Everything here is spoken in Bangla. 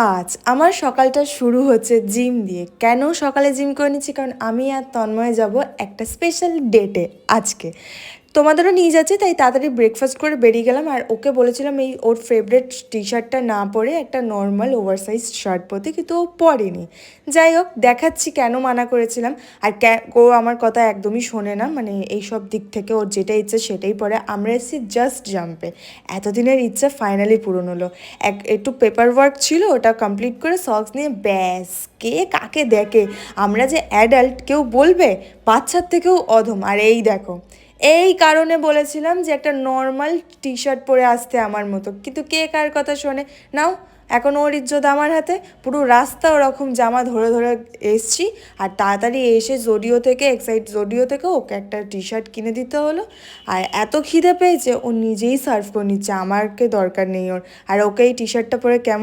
আজ আমার সকালটা শুরু হচ্ছে জিম দিয়ে। কেন সকালে জিম করে নিচ্ছি? কারণ আমি আর তন্ময় যাব একটা স্পেশাল ডেটে আজকে। তোমাদেরও নিয়ে যাচ্ছি, তাই তাড়াতাড়ি ব্রেকফাস্ট করে বেরিয়ে গেলাম। আর ওকে বলেছিলাম এই ওর ফেভারিট টি শার্টটা না পরে একটা নর্মাল ওভারসাইজ শার্ট পরতে, কিন্তু ও পরেনি। যাই হোক, দেখাচ্ছি কেন মানা করেছিলাম। আর ও আমার কথা একদমই শোনে না, মানে এইসব দিক থেকে ওর যেটা ইচ্ছে সেটাই পরে। আমরা এসেছি জাস্ট জাম্পে। এতদিনের ইচ্ছা ফাইনালি পূরণ হলো। একটু পেপার ওয়ার্ক ছিল, ওটা কমপ্লিট করে সক্স নিয়ে ব্যাস। কে কাকে দেখে, আমরা যে অ্যাডাল্ট কেউ বলবে, বাচ্চার থেকেও অধম। আর এই দেখো, এই কারণে বলেছিলাম যে একটা নর্মাল টি শার্ট পরে আসতে আমার মতো, কিন্তু কে কার কথা শোনে। নাও, এখন ওর ইজ্জত আমার হাতে। পুরো রাস্তা ওরকম জামা ধরে ধরে এসছি। আর তাড়াতাড়ি এসে জোডিও থেকে ওকে একটা টি শার্ট কিনে দিতে হলো। আর এত খিদে পেয়েছে ও নিজেই সার্ভ করে নিচ্ছে, আমাকে দরকার নেই ওর। আর ওকে এই টি শার্টটা পরে কেমন